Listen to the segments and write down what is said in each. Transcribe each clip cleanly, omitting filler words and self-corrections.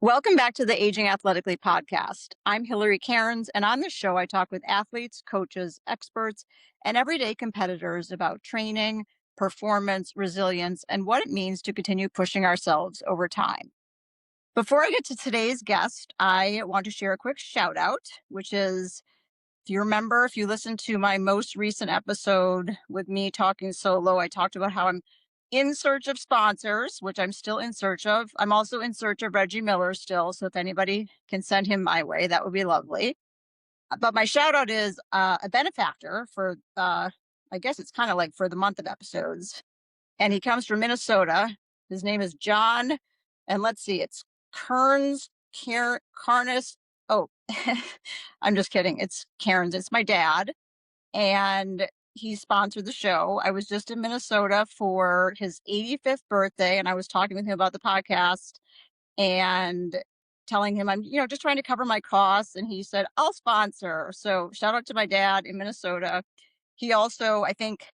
Welcome back to the Aging Athletically podcast. I'm Hillary Cairns, and on this show, I talk with athletes, coaches, experts, and everyday competitors about training, performance, resilience, and what it means to continue pushing ourselves over time. Before I get to today's guest, I want to share a quick shout out, which is if you remember, if you listened to my most recent episode with me talking solo, I talked about how I'm in search of sponsors, which I'm still in search of. I'm also in search of Reggie Miller still. So if anybody can send him my way, that would be lovely. But my shout out is a benefactor for, I guess it's kind of like for the month of episodes. And he comes from Minnesota. His name is John. And let's see, it's Kearns, Carnus. Oh, I'm just kidding. It's Cairns. It's my dad. And he sponsored the show. I was just in Minnesota for his 85th birthday, and I was talking with him about the podcast and telling him I'm, just trying to cover my costs. And he said, I'll sponsor. So shout out to my dad in Minnesota. He also, I think,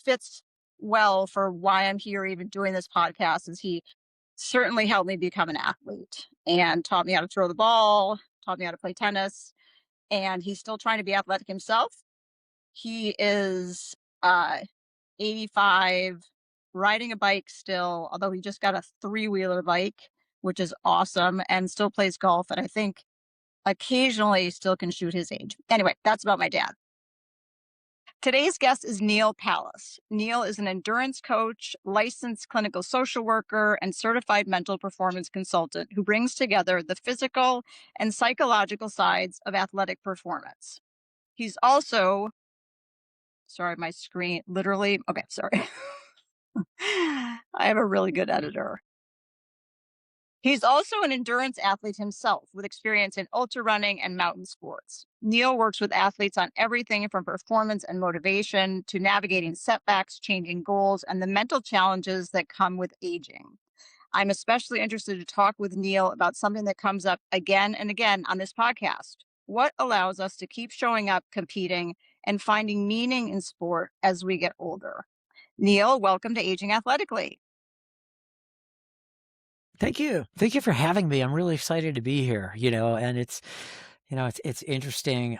fits well for why I'm here even doing this podcast is he certainly helped me become an athlete and taught me how to throw the ball, taught me how to play tennis, and he's still trying to be athletic himself. He is 85, riding a bike still, although he just got a three-wheeler bike, which is awesome, and still plays golf, and I think occasionally still can shoot his age. Anyway, that's about my dad. Today's guest is Neal Palles. Neal is an endurance coach, licensed clinical social worker, and certified mental performance consultant who brings together the physical and psychological sides of athletic performance. He's also, sorry, my screen literally, okay, sorry. I have a really good editor. He's also an endurance athlete himself with experience in ultra running and mountain sports. Neal works with athletes on everything from performance and motivation to navigating setbacks, changing goals, and the mental challenges that come with aging. I'm especially interested to talk with Neal about something that comes up again and again on this podcast. What allows us to keep showing up, competing, and finding meaning in sport as we get older? Neal, welcome to Aging Athletically. Thank you. Thank you for having me. I'm really excited to be here, and it's interesting.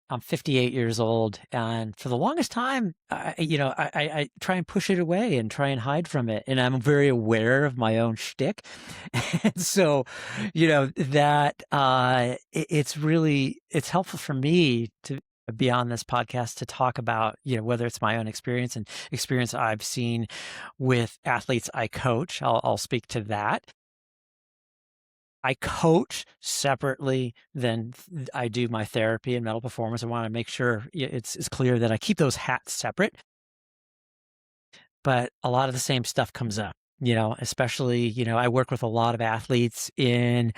I'm 58 years old, and for the longest time, I try and push it away and try and hide from it. And I'm very aware of my own shtick. And so, it's helpful for me to be on this podcast to talk about, whether it's my own experience and experience I've seen with athletes I coach. I'll speak to that. I coach separately than I do my therapy and mental performance. I want to make sure it's clear that I keep those hats separate. But a lot of the same stuff comes up, especially, I work with a lot of athletes in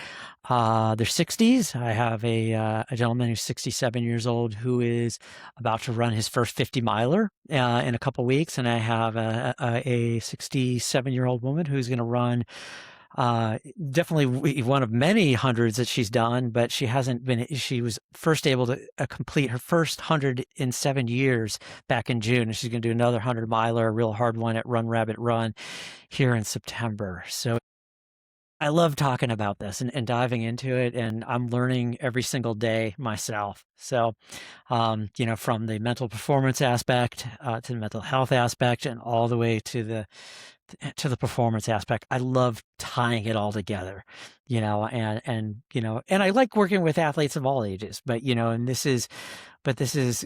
their 60s. I have a gentleman who's 67 years old who is about to run his first 50 miler in a couple weeks. And I have a 67-year-old woman who's going to run definitely one of many hundreds that she's done, but she was first able to complete her first 100 in 7 years back in June. And she's going to do another 100 miler, a real hard one at Run Rabbit Run here in September. So I love talking about this and diving into it, and I'm learning every single day myself. So, from the mental performance aspect to the mental health aspect and all the way to the performance aspect. I love tying it all together, and I like working with athletes of all ages, but this is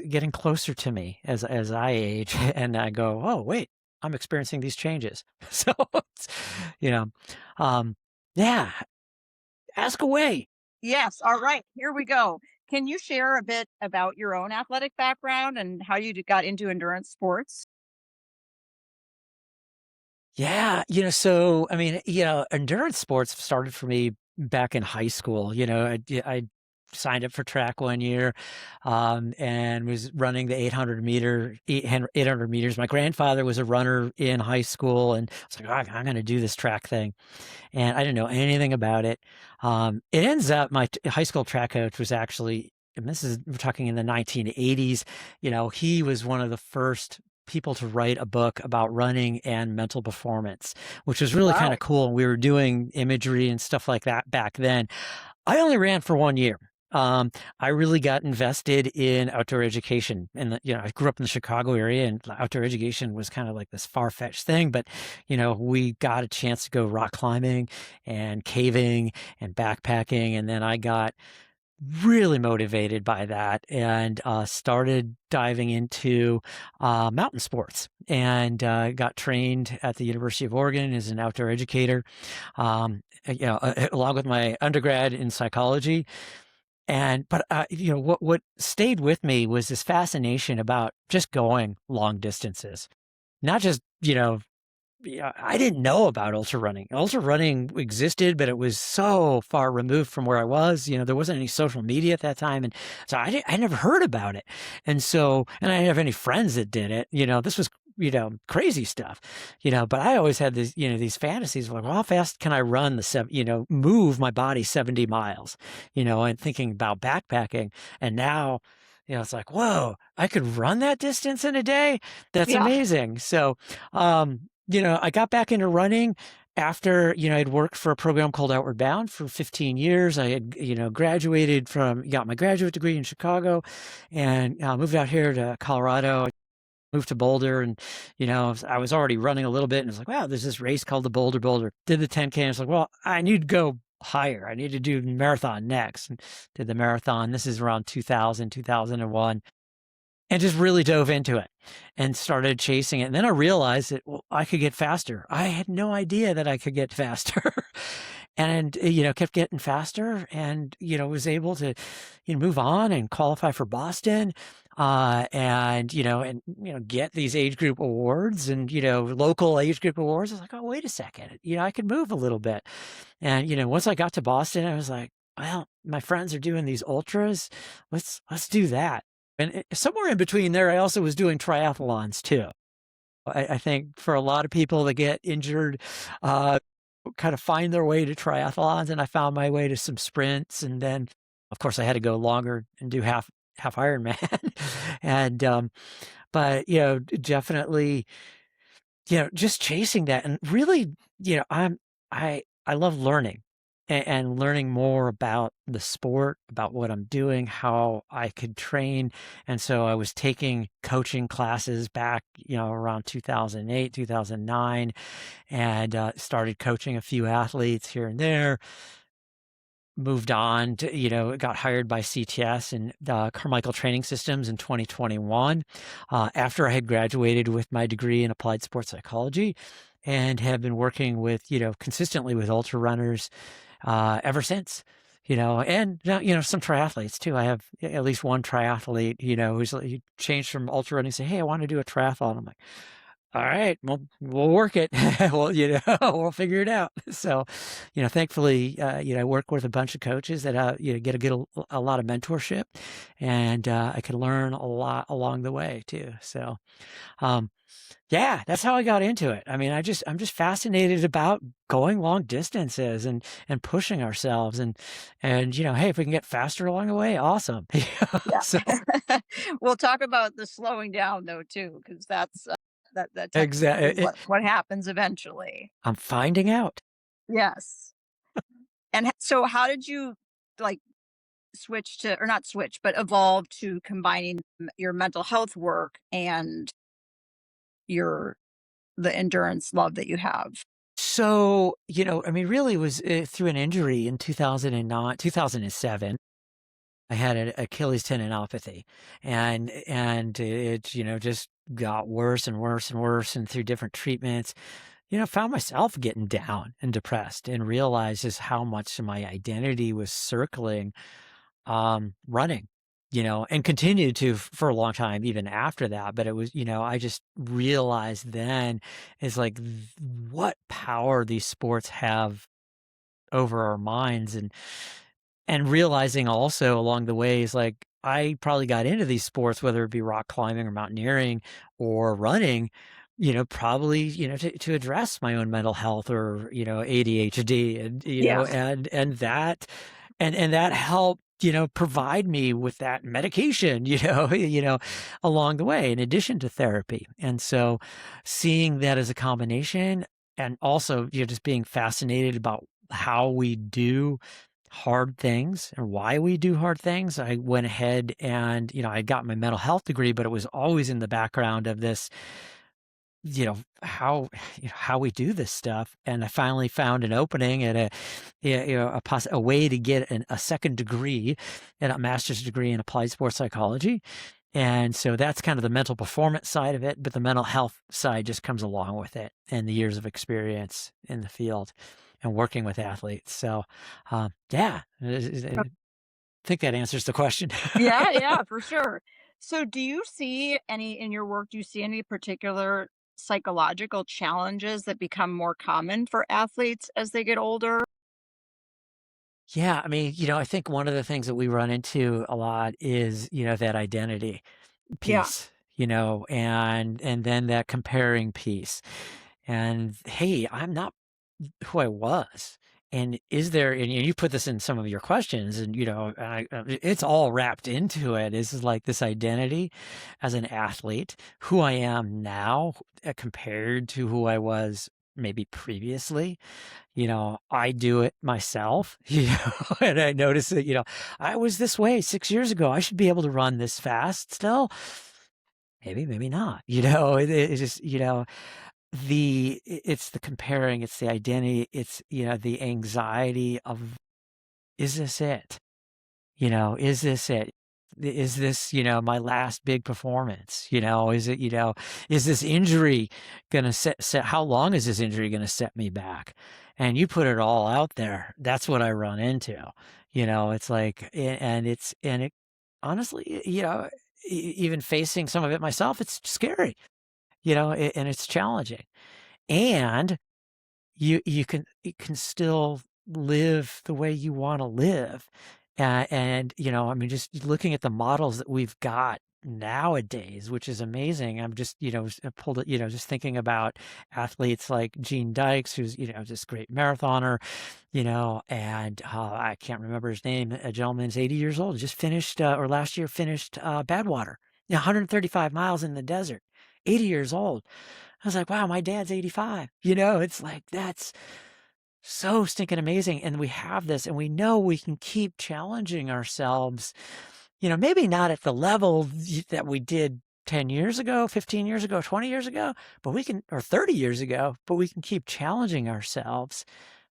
getting closer to me as I age and I go, oh, wait, I'm experiencing these changes. So, yeah, ask away. Yes. All right. Here we go. Can you share a bit about your own athletic background and how you got into endurance sports? Yeah, endurance sports started for me back in high school. I signed up for track one year, and was running the 800 meters. My grandfather was a runner in high school, and I was like, I'm going to do this track thing. And I didn't know anything about it. It ends up my high school track coach was actually, and we're talking in the 1980s, he was one of the first people to write a book about running and mental performance, which was really kind Wow. of cool. And we were doing imagery and stuff like that back then. I only ran for 1 year. Um, I really got invested in outdoor education, and I grew up in the Chicago area, and outdoor education was kind of like this far-fetched thing. But we got a chance to go rock climbing and caving and backpacking, and then I got really motivated by that and started diving into mountain sports and got trained at the University of Oregon as an outdoor educator, along with my undergrad in psychology. But what stayed with me was this fascination about just going long distances, not just yeah, I didn't know about ultra running. Ultra running existed, but it was so far removed from where I was. There wasn't any social media at that time, and so I never heard about it. And I didn't have any friends that did it. This was crazy stuff. But I always had these fantasies of like, well, how fast can I run move my body 70 miles? And thinking about backpacking, and now. It's like, whoa, I could run that distance in a day. That's Yeah. amazing. So, I got back into running after, I'd worked for a program called Outward Bound for 15 years. I had, got my graduate degree in Chicago and moved out here to Colorado, moved to Boulder. And, I was already running a little bit and it was like, wow, there's this race called the Boulder. Did the 10K. And I was like, well, I need to go higher. I need to do marathon next. And did the marathon. This is around 2001 and just really dove into it and started chasing it. And then I realized that I could get faster. I had no idea that I could get faster. And kept getting faster and was able to move on and qualify for Boston and get these age group awards and local age group awards. I was like, oh, wait a second, I could move a little bit. And once I got to Boston, I was like, well, my friends are doing these ultras, let's do that. And somewhere in between there, I also was doing triathlons too. I think for a lot of people that get injured, kind of find their way to triathlons, and I found my way to some sprints, and then, of course, I had to go longer and do half Ironman, and but definitely, just chasing that, and really, I love learning and learning more about the sport, about what I'm doing, how I could train. And so I was taking coaching classes back, around 2008, 2009, and started coaching a few athletes here and there. Moved on to, got hired by CTS and Carmichael Training Systems in 2021 after I had graduated with my degree in applied sports psychology and have been working with, consistently with ultra runners ever since. And some triathletes too. I have at least one triathlete, he changed from ultra running, say, hey, I want to do a triathlon. I'm like, all right, we'll work it. Well, we'll figure it out. So, thankfully, I work with a bunch of coaches that, get a lot of mentorship, and I can learn a lot along the way too. So, um, yeah, that's how I got into it. I mean, I'm just fascinated about going long distances and pushing ourselves and hey, if we can get faster along the way, awesome. Yeah. So We'll talk about the slowing down though too, because that tends to be exactly, what happens eventually. I'm finding out. Yes. And so how did you like switch to, or not switch, but evolve to combining your mental health work and your the endurance love that you have? So, I mean, really it was through an injury in 2009, 2007. I had an Achilles tendinopathy and it, just got worse and worse and worse. And through different treatments, found myself getting down and depressed and realized just how much of my identity was circling running, and continued to for a long time, even after that. But it was, I just realized then is like what power these sports have over our minds and realizing also along the way is like, I probably got into these sports, whether it be rock climbing or mountaineering or running, probably, to address my own mental health or, ADHD and, Yeah. and that, and that helped provide me with that medication, along the way in addition to therapy. And so seeing that as a combination and also, just being fascinated about how we do hard things and why we do hard things, I went ahead and, I got my mental health degree, but it was always in the background of this, how how we do this stuff. And I finally found an opening at a way to get a second degree and a master's degree in applied sports psychology. And so that's kind of the mental performance side of it, but the mental health side just comes along with it and the years of experience in the field and working with athletes. So, yeah, I think that answers the question. Yeah, yeah, for sure. So do you see any in your work, do you see any particular psychological challenges that become more common for athletes as they get older? Yeah, I mean, I think one of the things that we run into a lot is, that identity Yeah. piece, and then that comparing piece. And hey, I'm not who I was. And is there, and you put this in some of your questions, and it's all wrapped into it. Is like this identity as an athlete, who I am now compared to who I was maybe previously. I do it myself, and I notice that, I was this way 6 years ago. I should be able to run this fast still. Maybe, maybe not. It's just, it's the comparing, it's the identity, it's, the anxiety of, is this it? Is this it? Is this, my last big performance? Is it, is this injury gonna set how long is this injury gonna set me back? And you put it all out there. That's what I run into. It's like, and it honestly, even facing some of it myself, it's scary, and it's challenging. And you can still live the way you wanna live. And, I mean, just looking at the models that we've got nowadays, which is amazing. I'm just, I pulled it, just thinking about athletes like Gene Dykes, who's, this great marathoner, and, I can't remember his name. A gentleman's 80 years old, just finished, or last year finished, Badwater, 135 miles in the desert, 80 years old. I was like, wow, my dad's 85. It's like, that's so stinking amazing. And we have this, and we know we can keep challenging ourselves, maybe not at the level that we did 10 years ago, 15 years ago, 20 years ago, but we can, or 30 years ago, but we can keep challenging ourselves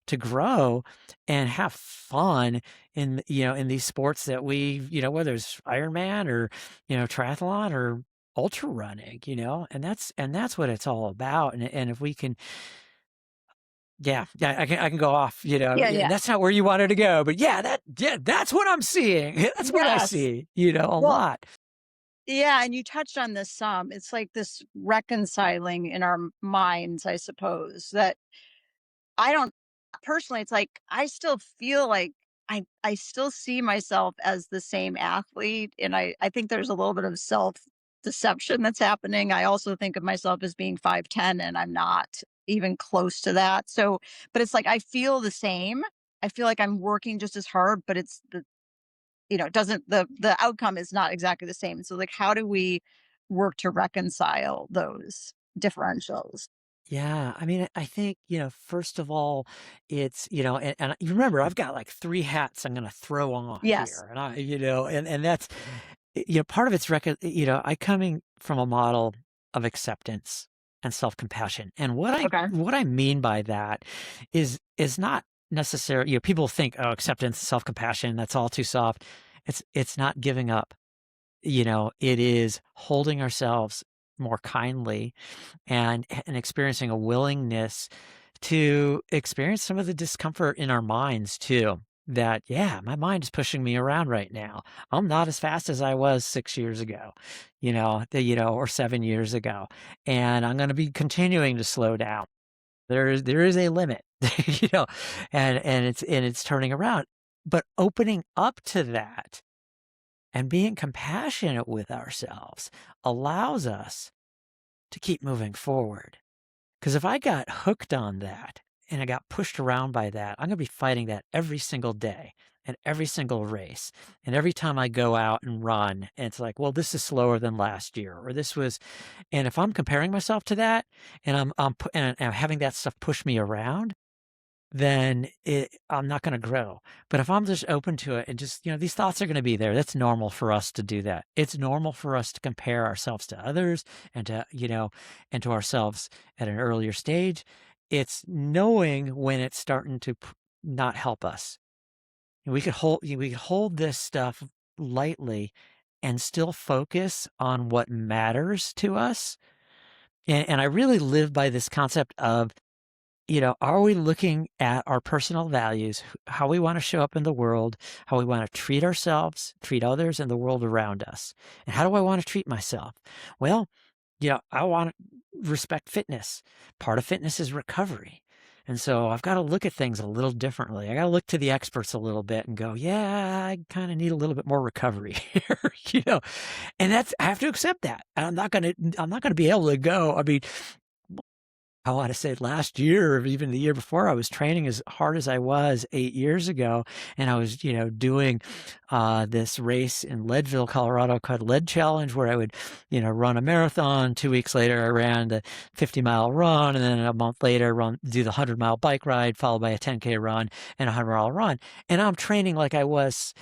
to grow and have fun in these sports that we, whether it's Ironman or, triathlon or ultra running, and that's what it's all about. And if we can, yeah, I can go off, Yeah, and yeah. that's not where you wanted to go, but yeah, that's what I'm seeing. That's what I Yes. see, a Well, lot. yeah, and you touched on this some. It's like this reconciling in our minds, I suppose, that I don't personally, it's like I still feel like I still see myself as the same athlete, and I think there's a little bit of self-deception that's happening. I also think of myself as being 5'10", and I'm not even close to that. So, but it's like I feel the same. I feel like I'm working just as hard, but it's the it doesn't the outcome is not exactly the same. So, like, how do we work to reconcile those differentials? Yeah, I mean, I think, first of all, it's, and you remember, I've got like 3 hats I'm gonna throw on Yes. here, and and that's, part of it's I coming from a model of acceptance and self-compassion, and Okay. what I mean by that is not necessarily, people think, "Oh, acceptance, self-compassion, that's all too soft." It's not giving up, it is holding ourselves more kindly and experiencing a willingness to experience some of the discomfort in our minds too. That, yeah, my mind is pushing me around right now. I'm not as fast as I was 6 years ago, or 7 years ago. And I'm going to be continuing to slow down. There is a limit, you know, and it's turning around. But opening up to that and being compassionate with ourselves allows us to keep moving forward. Because if I got hooked on that and I got pushed around by that, I'm going to be fighting that every single day and every single race. And every time I go out and run, and it's like, well, this is slower than last year, or this was, and if I'm comparing myself to that and and I'm having that stuff push me around, then I'm not going to grow. But if I'm just open to it and just, these thoughts are going to be there. That's normal for us to do that. It's normal for us to compare ourselves to others and and to ourselves at an earlier stage. It's knowing when it's starting to not help us. And we could hold this stuff lightly and still focus on what matters to us. And I really live by this concept of, are we looking at our personal values, how we want to show up in the world, how we want to treat ourselves, treat others, and the world around us? And how do I want to treat myself? Well, I want to respect fitness. Part of fitness is recovery. And so I've got to look at things a little differently. I got to look to the experts a little bit and go, yeah, I kind of need a little bit more recovery here. And I have to accept that. I'm not going to be able to go. I mean, I want to say last year or even the year before, I was training as hard as I was 8 years ago. And I was, doing this race in Leadville, Colorado called Lead Challenge, where I would, run a marathon. 2 weeks later, I ran the 50-mile run. And then a month later, do the 100-mile bike ride, followed by a 10K run and a 100-mile run. And I'm training like I was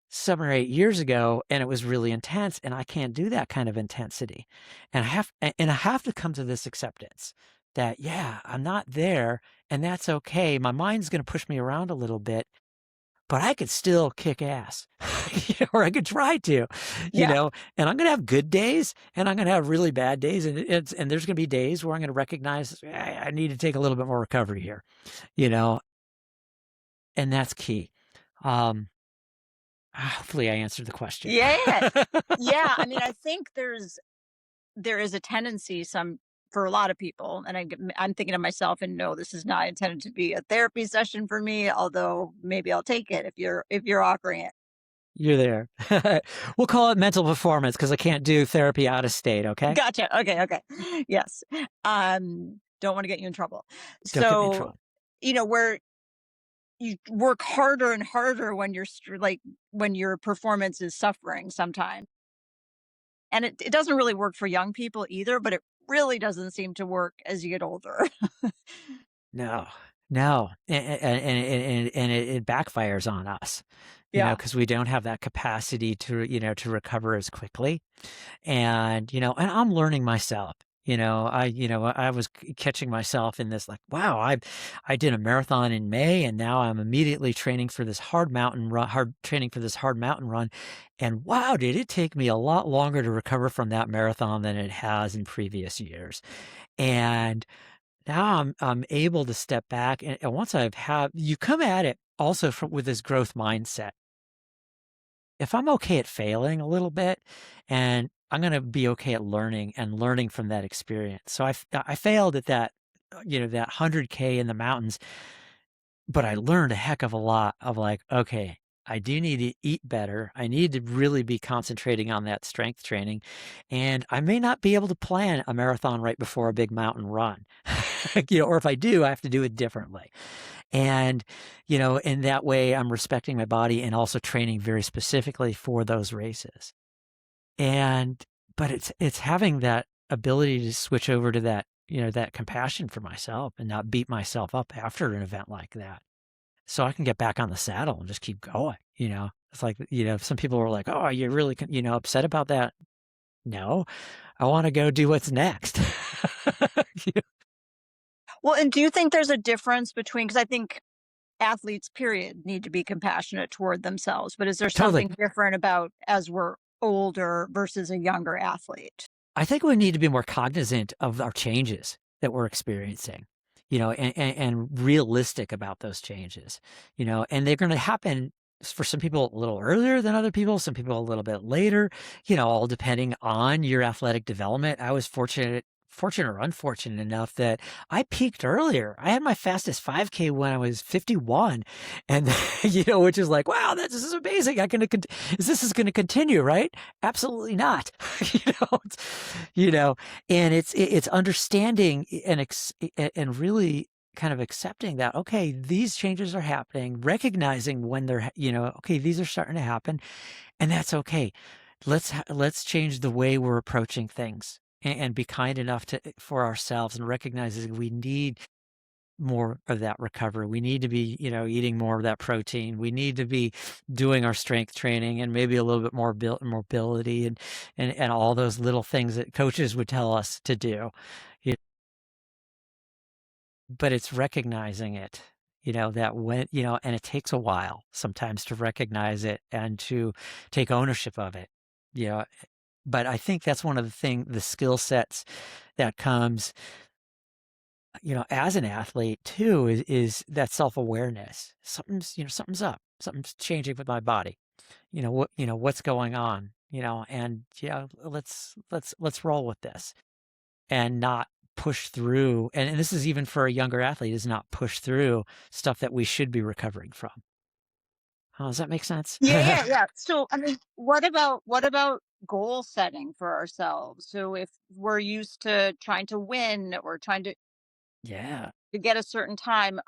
7 or 8 years ago, and it was really intense, and I can't do that kind of intensity. And I have to come to this acceptance that, yeah, I'm not there, and that's okay. My mind's going to push me around a little bit, but I could still kick ass, or I could try to, Yeah. and I'm going to have good days and I'm going to have really bad days. And there's going to be days where I'm going to recognize I need to take a little bit more recovery here, you know, and that's key. Hopefully I answered the question. Yeah. Yeah. I mean, I think there is a tendency for a lot of people, and I'm thinking of myself, and no, this is not intended to be a therapy session for me, although maybe I'll take it if you're offering it. You're there. We'll call it mental performance because I can't do therapy out of state, okay? Gotcha. Okay, okay. Yes. Don't want to get you in trouble. Don't get me in So, trouble. where you work harder and harder when like when your performance is suffering sometimes. And it doesn't really work for young people either, but it really doesn't seem to work as you get older. No, no, and it backfires on us, Yeah. because we don't have that capacity to recover as quickly. And I'm learning myself. I was catching myself in this, like, wow, I did a marathon in May, and now I'm immediately training for this hard training for this hard mountain run. And wow, did it take me a lot longer to recover from that marathon than it has in previous years. And now I'm able to step back, and once you come at it also with this growth mindset. If I'm okay at failing a little bit, and I'm going to be okay at learning from that experience. So I failed at that 100K in the mountains, but I learned a heck of a lot of, like, okay, I do need to eat better. I need to really be concentrating on that strength training. And I may not be able to plan a marathon right before a big mountain run. Or if I do, I have to do it differently. And, in that way, I'm respecting my body and also training very specifically for those races. But it's having that ability to switch over to that compassion for myself and not beat myself up after an event like that. So I can get back on the saddle and just keep going. It's like, some people were like, oh, you're really, upset about that. No, I want to go do what's next. Well, and do you think there's a difference between, because I think athletes, period, need to be compassionate toward themselves, but is there Totally. something different about as we're older versus a younger athlete? I think we need to be more cognizant of our changes that we're experiencing, and realistic about those changes, and they're going to happen for some people a little earlier than other people, some people a little bit later, all depending on your athletic development. I was fortunate or unfortunate enough that I peaked earlier. I had my fastest 5K when I was 51, and which is like, wow, this is amazing. This is going to continue, right? Absolutely not. It's, and it's understanding and really kind of accepting that, okay, these changes are happening, recognizing when they're, okay, these are starting to happen, and that's okay. Let's change the way we're approaching things, and be kind enough for ourselves, and recognizing we need more of that recovery. We need to be, eating more of that protein. We need to be doing our strength training, and maybe a little bit more mobility, and all those little things that coaches would tell us to do. You But it's recognizing it, that when, and it takes a while sometimes to recognize it and to take ownership of it. You know, but I think that's one of the skill sets that comes, as an athlete too, is that self-awareness. Something's up. Something's changing with my body. What's going on, and let's roll with this, and not push through. And this is even for a younger athlete, is not push through stuff that we should be recovering from. Oh, does that make sense? Yeah, yeah, yeah. So, I mean, what about goal setting for ourselves? So, if we're used to trying to win or trying Yeah. to get a certain time,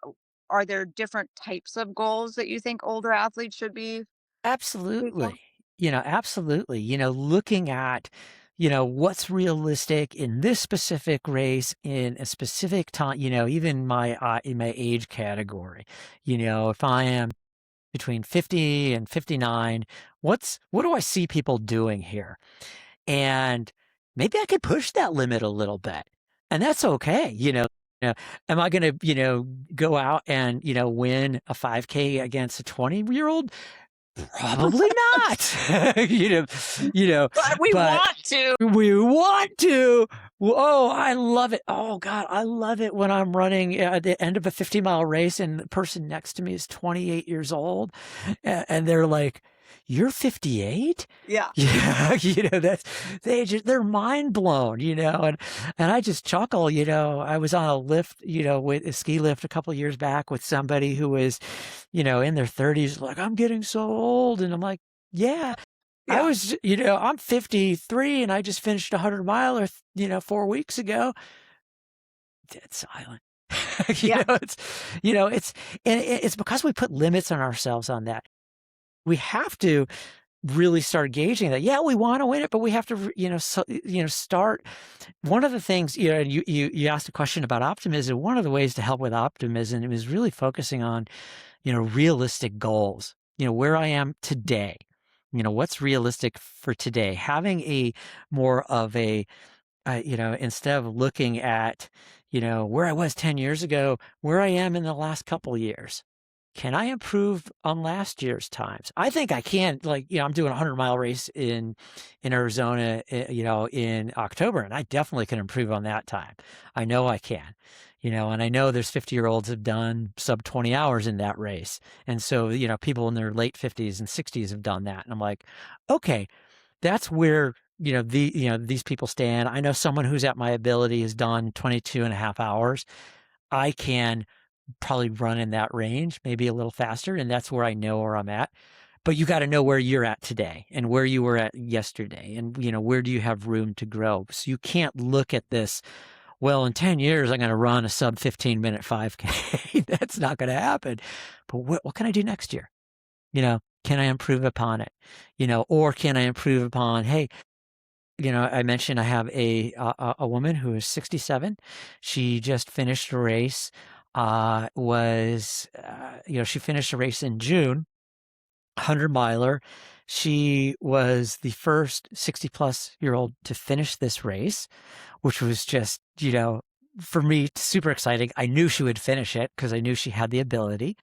are there different types of goals that you think older athletes should be taking? Absolutely. Absolutely. Looking at, what's realistic in this specific race in a specific time, even in my age category. If I am between 50 and 59, what do I see people doing here? And maybe I could push that limit a little bit. And that's okay. Am I going to, go out and, win a 5K against a 20-year-old? Probably not. you know, you know, But we but want to. we want to. Oh, I love it. Oh God, I love it when I'm running at the end of a 50-mile race and the person next to me is 28 years old, and they're like, "You're 58?" Yeah. Yeah, they're mind blown, and I just chuckle. I was on a lift, with a ski lift a couple of years back with somebody who was, in their 30s, like, I'm getting so old, and I'm like, yeah. Yeah. I'm 53 and I just finished a 100-miler, 4 weeks ago. Dead silent. Yeah. It's because we put limits on ourselves on that. We have to really start gauging that. Yeah, we want to win it, but we have to, start. One of the things, and you asked a question about optimism. One of the ways to help with optimism is really focusing on, realistic goals. Where I am today. What's realistic for today? Having a more of a, instead of looking at, where I was 10 years ago, where I am in the last couple years. Can I improve on last year's times? I think I can. Like, I'm doing a 100-mile race in Arizona, in October, and I definitely can improve on that time. I know I can, and I know there's 50-year-olds have done sub 20 hours in that race. And so, people in their late 50s and 60s have done that. And I'm like, okay, that's where, these people stand. I know someone who's at my ability has done 22 and a half hours. I can probably run in that range, maybe a little faster. And that's where I know where I'm at. But you got to know where you're at today and where you were at yesterday. And, where do you have room to grow? So you can't look at this, well, in 10 years, I'm going to run a sub 15-minute 5K. That's not going to happen. But what can I do next year? Can I improve upon it? Or can I improve upon, hey, I mentioned I have a woman who is 67. She just finished a race. She finished a race in June, 100-miler. She was the first 60-plus-year-old to finish this race, which was just, for me, super exciting. I knew she would finish it because I knew she had the ability.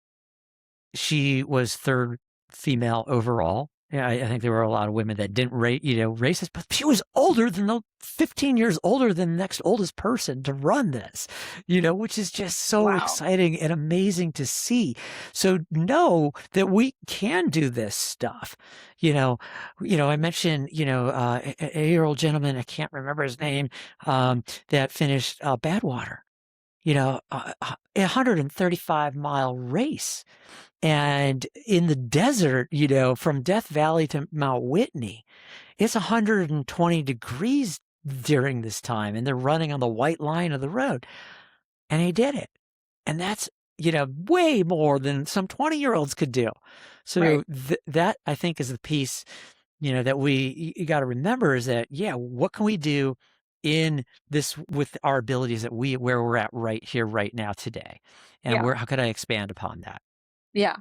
She was third female overall. Yeah, I think there were a lot of women that didn't race this, but she was 15 years older than the next oldest person to run this, which is just so Wow. exciting and amazing to see. So know that we can do this stuff. I mentioned, an 8-year-old gentleman, I can't remember his name, that finished Badwater, a 135-mile race. And in the desert, from Death Valley to Mount Whitney, it's 120 degrees during this time, and they're running on the white line of the road. And he did it. And that's, way more than some 20-year-olds could do. Right. So that I think is the piece, that you got to remember is that, yeah, what can we do in this with our abilities that where we're at right here, right now, today, and Yeah. how could I expand upon that? Yeah.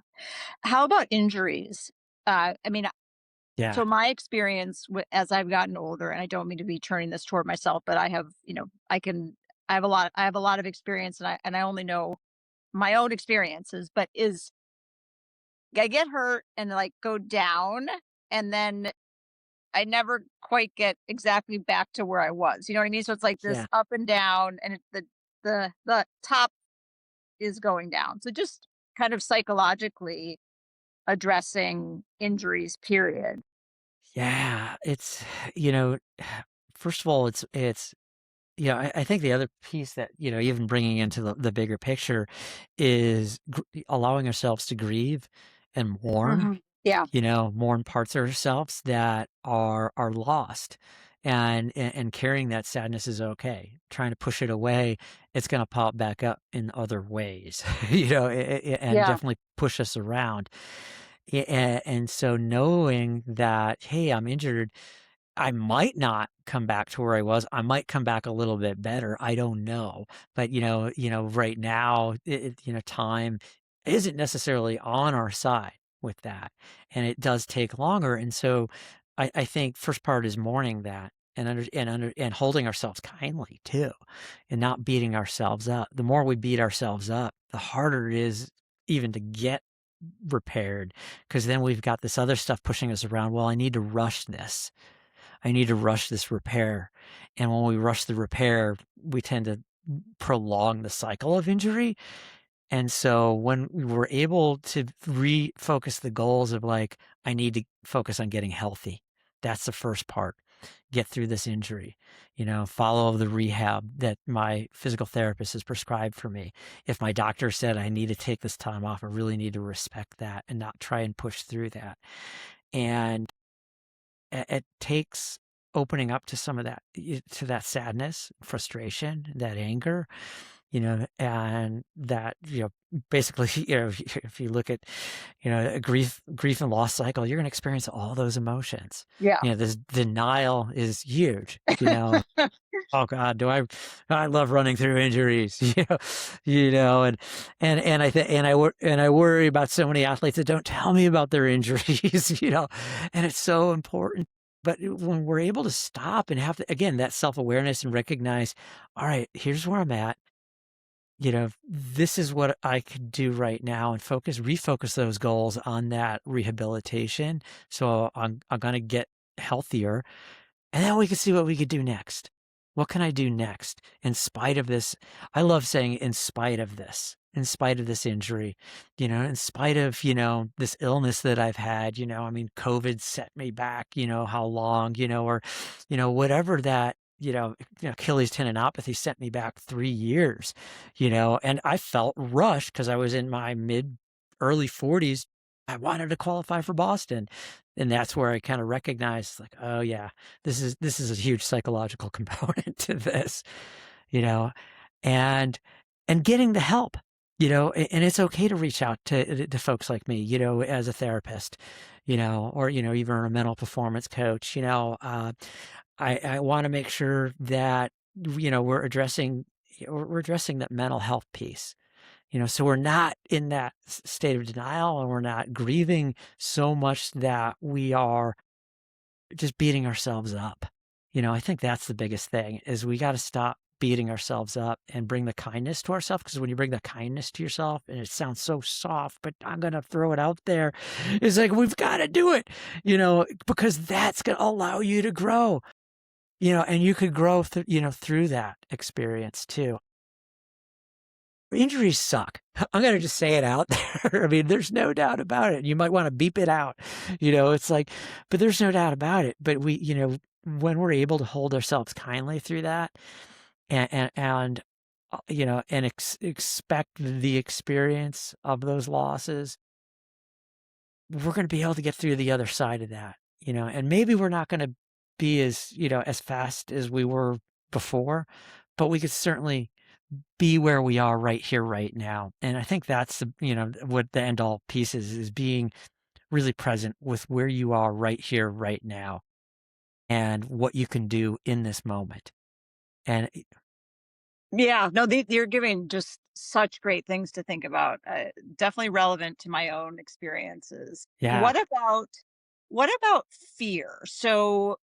How about injuries? I mean, Yeah, so my experience as I've gotten older, and I don't mean to be turning this toward myself, but I have, I have a lot of experience, and I only know my own experiences, but is I get hurt and like go down, and then I never quite get exactly back to where I was. You know what I mean? So it's like this yeah, up and down, and the top is going down. So just kind of psychologically addressing injuries, period. yeah. It's you know, first of all, it's I think the other piece that, even bringing into the bigger picture is allowing ourselves to grieve and mourn, Yeah. mourn parts of ourselves that are lost. And carrying that sadness is okay. Trying to push it away, it's going to pop back up in other ways, and Yeah. definitely push us around. And so knowing that, hey, I'm injured, I might not come back to where I was. I might come back a little bit better. I don't know. But right now, time isn't necessarily on our side with that, and it does take longer. And so, I think first part is mourning that and holding ourselves kindly too, and not beating ourselves up. The more we beat ourselves up, the harder it is even to get repaired, because then we've got this other stuff pushing us around. Well, I need to rush this. I need to rush this repair. And when we rush the repair, we tend to prolong the cycle of injury. And so when we were able to refocus the goals of like, I need to focus on getting healthy. That's the first part. Get through this injury, follow the rehab that my physical therapist has prescribed for me. If my doctor said I need to take this time off, I really need to respect that and not try and push through that. And it takes opening up to some of that, to that sadness, frustration, that anger, and that, basically, if you look at, a grief and loss cycle, you're going to experience all those emotions. Yeah. This denial is huge. Oh God, I love running through injuries, and I worry about so many athletes that don't tell me about their injuries, and it's so important. But when we're able to stop and have, again, that self-awareness and recognize, all right, here's where I'm at, this is what I could do right now, and refocus those goals on that rehabilitation. So I'm going to get healthier, and then we could see what we could do next. What can I do next in spite of this? I love saying in spite of this injury, in spite of, this illness that I've had, I mean, COVID set me back, how long, or, whatever that, Achilles tendinopathy sent me back 3 years, and I felt rushed because I was in my early 40s. I wanted to qualify for Boston. And that's where I kind of recognized, like, oh yeah, this is a huge psychological component to this, you know, and getting the help, and it's okay to reach out to folks like me, as a therapist, or even a mental performance coach. I want to make sure that we're addressing that mental health piece, so we're not in that state of denial, and we're not grieving so much that we are just beating ourselves up. I think that's the biggest thing, is we got to stop beating ourselves up and bring the kindness to ourselves. Because when you bring the kindness to yourself, and it sounds so soft, but I'm going to throw it out there. It's like, we've got to do it, because that's going to allow you to grow, and you could grow through that experience too. Injuries suck. I'm gonna just say it out there. I mean, there's no doubt about it. You might want to beep it out. It's like, but there's no doubt about it. But when we're able to hold ourselves kindly through that, and expect the experience of those losses, we're going to be able to get through the other side of that. And maybe we're not going to be as fast as we were before, but we could certainly be where we are right here, right now. And I think that's what the end all piece is being really present with where you are right here, right now, and what you can do in this moment. And Yeah, no, you're giving just such great things to think about. Definitely relevant to my own experiences. yeah, What about fear? So,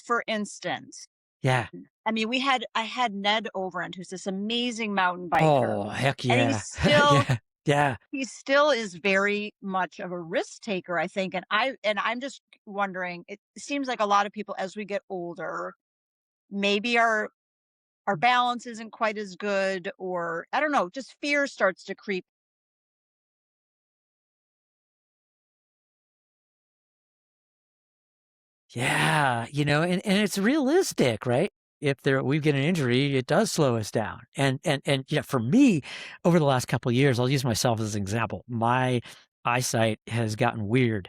for instance, yeah. I mean, I had Ned Overend, who's this amazing mountain biker, Oh, heck and yeah. Yeah, yeah, he still is very much of a risk taker, I think. And I'm just wondering, it seems like a lot of people as we get older, maybe our balance isn't quite as good, or I don't know, just fear starts to creep. yeah. And it's realistic, right? If we get an injury, it does slow us down. And for me, over the last couple of years, I'll use myself as an example. My eyesight has gotten weird.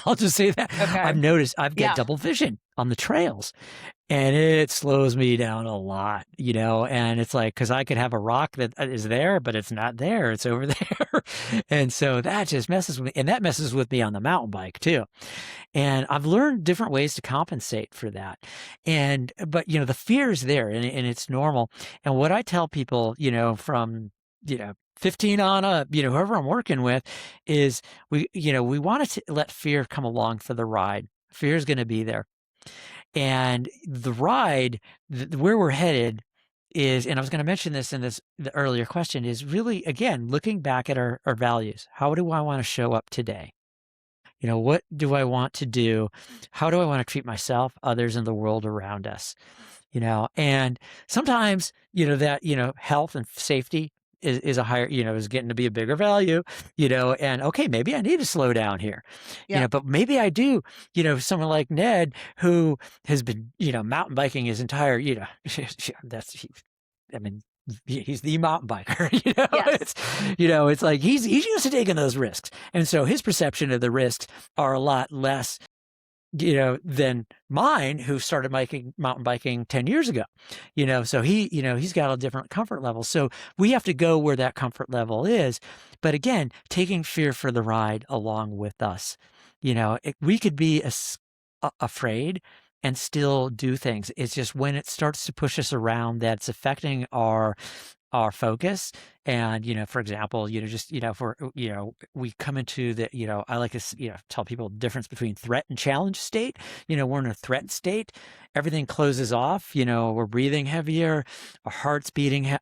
I'll just say that. Okay. I've noticed I've got Yeah. double vision on the trails. And it slows me down a lot, and it's like, because I could have a rock that is there, but it's not there, it's over there. And so that just messes with me. And that messes with me on the mountain bike too. And I've learned different ways to compensate for that. But the fear is there, and it's normal. And what I tell people, from, 15 on up, whoever I'm working with, is we want to let fear come along for the ride. Fear is going to be there. And the ride, where we're headed is, and I was going to mention this in the earlier question, is really, again, looking back at our values. How do I want to show up today? What do I want to do? How do I want to treat myself, others, and the world around us? And sometimes, that, health and safety is a higher, is getting to be a bigger value, and okay, maybe I need to slow down here, Yeah. but maybe I do, someone like Ned, who has been, mountain biking his entire, I mean, he's the mountain biker, Yes. it's like he's used to taking those risks. And so his perception of the risks are a lot less, than mine, who started mountain biking 10 years ago, so he's got a different comfort level. So we have to go where that comfort level is. But again, taking fear for the ride along with us, we could be afraid and still do things. It's just when it starts to push us around that's affecting our focus. And, for example, just, if we're, we come into the, I like to, tell people the difference between threat and challenge state. We're in a threat state, everything closes off, we're breathing heavier, our heart's beating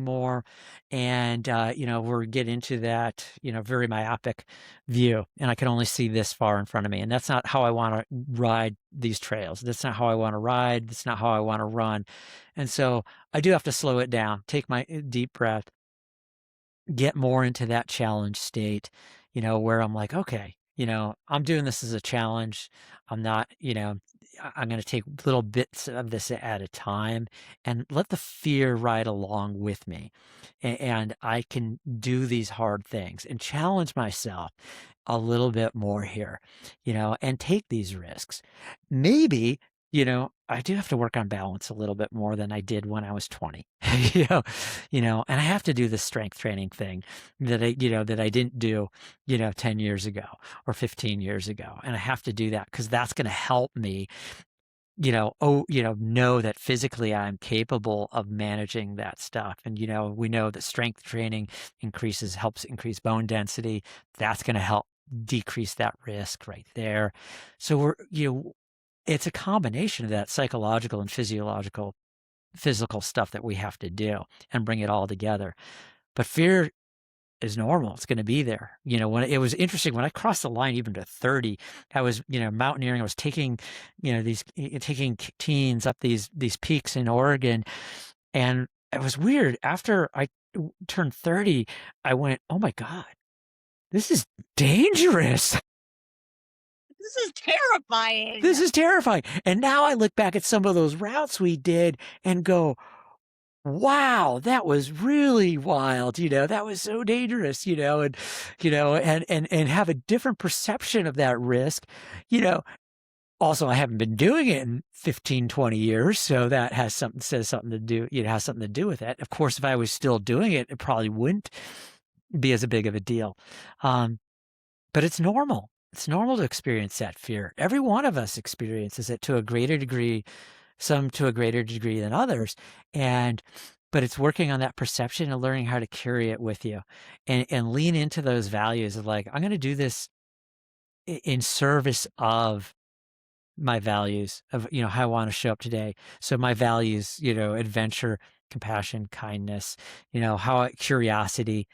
more. And, we're get into that, very myopic view. And I can only see this far in front of me. And that's not how I want to ride these trails. That's not how I want to ride. That's not how I want to run. And so I do have to slow it down, take my deep breath, get more into that challenge state, where I'm like, okay, I'm doing this as a challenge. I'm not, I'm going to take little bits of this at a time and let the fear ride along with me. And I can do these hard things and challenge myself a little bit more here, and take these risks. Maybe, I do have to work on balance a little bit more than I did when I was 20, and I have to do the strength training thing that I didn't do, 10 years ago or 15 years ago. And I have to do that because that's going to help me, know that physically I'm capable of managing that stuff. And, we know that strength training helps increase bone density. That's going to help decrease that risk right there. So it's a combination of that psychological and physical stuff that we have to do and bring it all together. But fear is normal. It's going to be there. When it was interesting, when I crossed the line, even to 30, I was, mountaineering. I was taking, taking teens up these peaks in Oregon. And it was weird. After I turned 30, I went, oh my God, this is dangerous. This is terrifying. This is terrifying. And now I look back at some of those routes we did and go, wow, that was really wild. That was so dangerous, and have a different perception of that risk, you know, Also, I haven't been doing it in 15, 20 years, so that says something to do, has something to do with it. Of course, if I was still doing it, it probably wouldn't be as big of a deal. Um, but it's normal. It's normal to experience that fear. Every one of us experiences it to a greater degree, some to a greater degree than others. And but it's working on that perception and learning how to carry it with you and lean into those values of like, I'm going to do this in service of my values of, how I want to show up today. So my values, adventure, compassion, kindness, curiosity.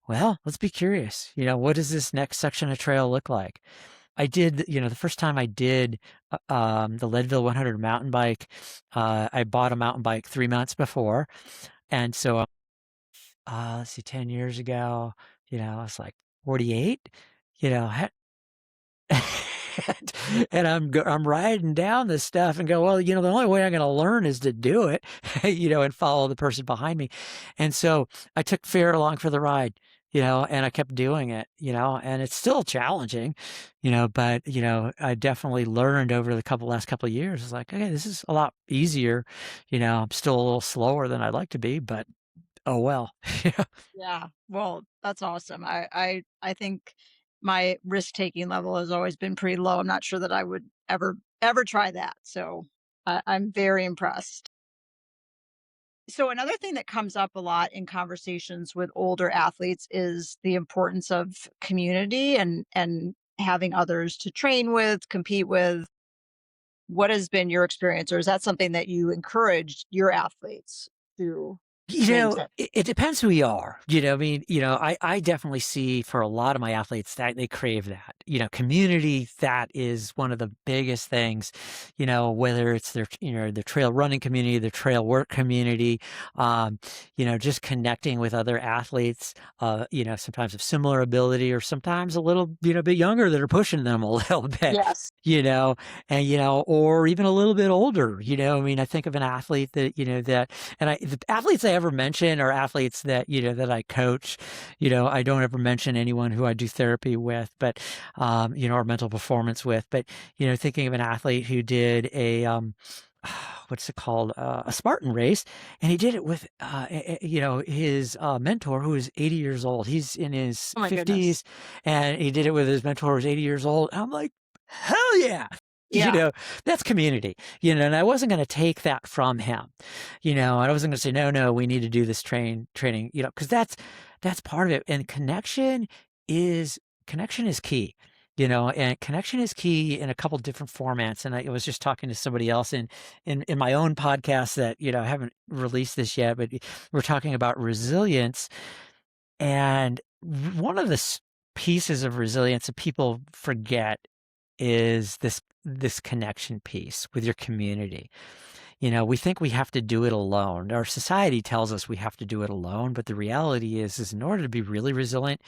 Well, let's be curious. What does this next section of trail look like? I did, the first time I did the Leadville 100 mountain bike, I bought a mountain bike 3 months before. And so, let's see, 10 years ago, I was like 48, you know, and I'm riding down this stuff and go, well, the only way I'm going to learn is to do it, and follow the person behind me. And so I took fear along for the ride, and I kept doing it, and it's still challenging, but, I definitely learned over the last couple of years. It's like, okay, this is a lot easier. I'm still a little slower than I'd like to be, but oh, well. Yeah. Yeah. Well, that's awesome. I think my risk-taking level has always been pretty low. I'm not sure that I would ever try that. So I'm very impressed. So another thing that comes up a lot in conversations with older athletes is the importance of community and having others to train with, compete with. What has been your experience, or is that something that you encourage your athletes to maintain? It depends who you are. I mean, I definitely see for a lot of my athletes that they crave that. Community, that is one of the biggest things, whether it's the trail running community, the trail work community, just connecting with other athletes, sometimes of similar ability or sometimes a little, bit younger that are pushing them a little bit, Yes. and, or even a little bit older, I mean, I think of an athlete that, the athletes I ever mention are athletes that, that I coach. I don't ever mention anyone who I do therapy with, but, or mental performance with. But, thinking of an athlete who did what's it called? A Spartan race. And he did it with, his mentor who is 80 years old. He's in his Oh my goodness. 50s and he did it with his mentor who's 80 years old. I'm like, hell yeah. You Yeah. know, that's community, and I wasn't going to take that from him, I wasn't going to say, no, no, we need to do this training, because that's part of it. And connection is key, and connection is key in a couple different formats. And I was just talking to somebody else in my own podcast that, I haven't released this yet, but we're talking about resilience. And one of the pieces of resilience that people forget is this connection piece with your community. We think we have to do it alone. Our society tells us we have to do it alone, but the reality is in order to be really resilient,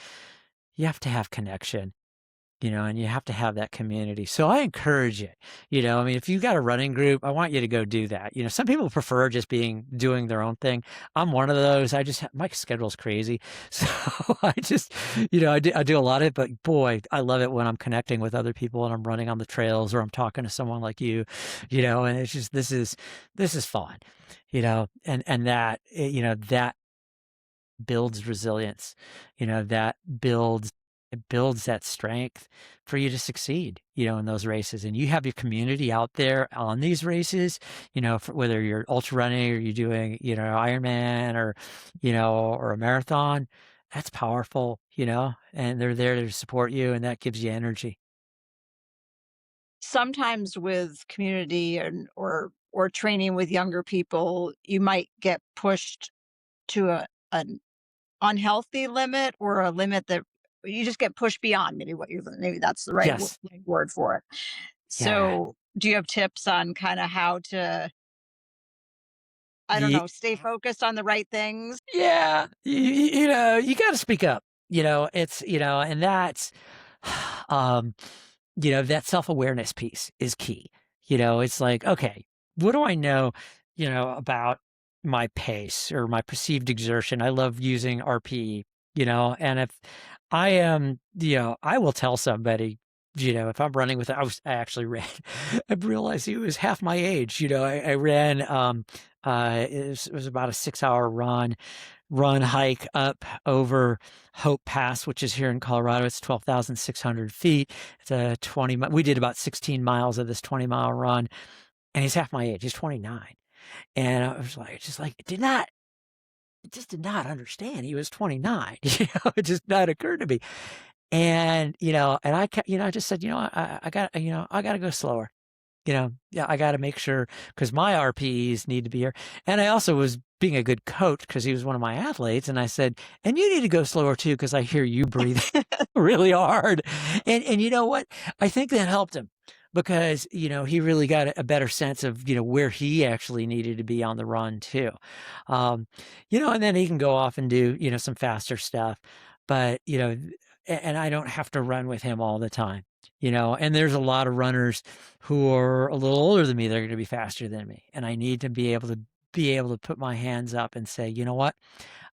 you have to have connection. And you have to have that community. So I encourage it. I mean, if you got a running group, I want you to go do that. Some people prefer just doing their own thing. I'm one of those. My schedule's crazy. So I do a lot of it, but boy, I love it when I'm connecting with other people and I'm running on the trails or I'm talking to someone like you, and it's just, this is fun, and that, that builds resilience, that builds that strength for you to succeed, in those races. And you have your community out there on these races, whether you're ultra running or you're doing, Ironman or a marathon, that's powerful, and they're there to support you and that gives you energy. Sometimes with community or training with younger people, you might get pushed to an unhealthy limit or a limit that you just get pushed beyond maybe that's the right Yes. word for it. Yeah. So, do you have tips on kinda how to, I don't know, stay focused on the right things? Yeah, you got to speak up. It's and that's, um, that self awareness piece is key. It's like, okay, what do I know, about my pace or my perceived exertion? I love using RPE. And if I am, I will tell somebody. if I'm running with, I actually ran, I realized he was half my age. I ran, it was about a 6 hour run hike up over Hope Pass, which is here in Colorado. It's 12,600 feet. It's a we did about 16 miles of this 20-mile run, and he's half my age. He's 29. And I was like, it just did not understand he was 29. It just not occurred to me. And, and I just said, I got, I got to go slower. Yeah, I got to make sure because my RPEs need to be here. And I also was being a good coach because he was one of my athletes. And I said, and you need to go slower too because I hear you breathing really hard. And you know what? I think that helped him because, he really got a better sense of, where he actually needed to be on the run too. Um, and then he can go off and do, some faster stuff. But, and I don't have to run with him all the time. And there's a lot of runners who are a little older than me. They're going to be faster than me. And I need to be able to put my hands up and say, you know what?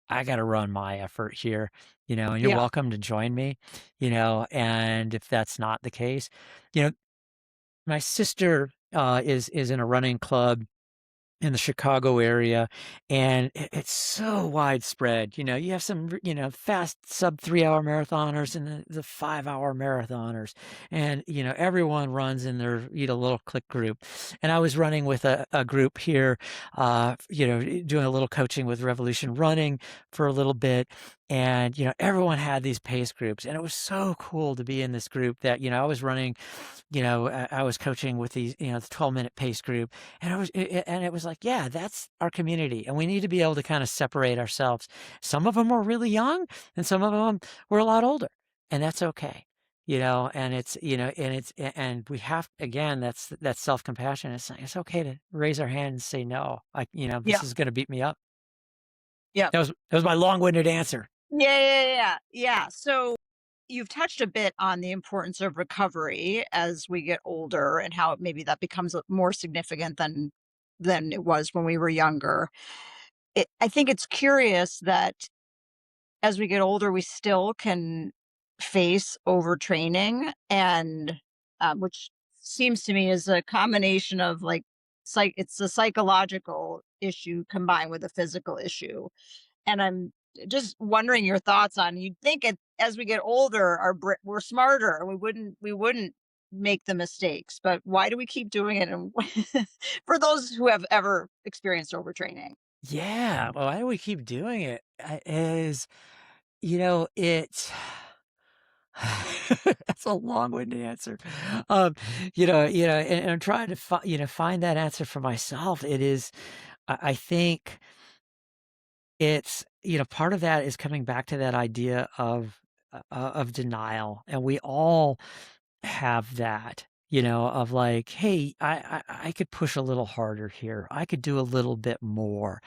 I got to run my effort here, and you're Yeah. welcome to join me, and if that's not the case, you know, my sister is in a running club in the Chicago area, and it's so widespread. You have some, fast sub 3 hour marathoners and the 5 hour marathoners, and everyone runs in their little click group. And I was running with a group here, doing a little coaching with Revolution Running for a little bit, and everyone had these pace groups, and it was so cool to be in this group that I was running. I was coaching with these, the 12-minute pace group, and it was like, yeah, that's our community, and we need to be able to kind of separate ourselves. Some of them were really young, and some of them were a lot older, and that's okay. And and we have, again, that's self-compassion. It's okay to raise our hand and say no. Yeah. This is going to beat me up. Yeah. That was my long-winded answer. Yeah. So you've touched a bit on the importance of recovery as we get older and how maybe that becomes more significant than it was when we were younger. I think it's curious that as we get older, we still can face overtraining, and which seems to me is a combination of like it's a psychological issue combined with a physical issue. And I'm just wondering your thoughts on, you'd think as we get older, we're smarter and we wouldn't make the mistakes, but why do we keep doing it? And for those who have ever experienced overtraining. Yeah, well, why do we keep doing it? Is it's that's a long-winded answer. And I'm trying to find that answer for myself. It is, I think it's, part of that is coming back to that idea of denial, and we all have that. Of like, hey, I could push a little harder here. I could do a little bit more.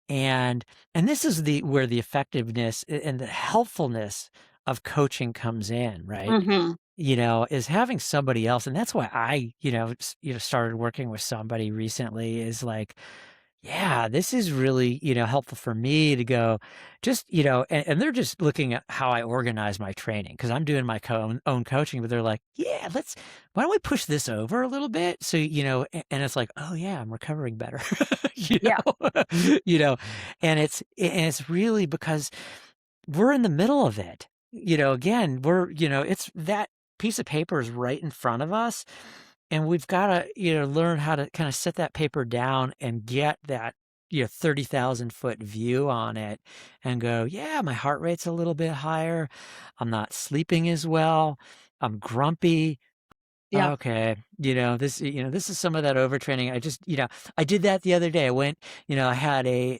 And this is where the effectiveness and the helpfulness of coaching comes in, right? Hmm. Is having somebody else, and that's why I, started working with somebody recently, is like, yeah, this is really, helpful for me to go just, and they're just looking at how I organize my training because I'm doing my own coaching, but they're like, yeah, why don't we push this over a little bit? So, and it's like, oh yeah, I'm recovering better, you Yeah. know, and it's really because we're in the middle of it. Again, it's that piece of paper is right in front of us, and we've got to, learn how to kind of set that paper down and get that, 30,000-foot view on it and go, yeah, my heart rate's a little bit higher. I'm not sleeping as well. I'm grumpy. Yeah. Okay. This is some of that overtraining. I did that the other day. I went, I had a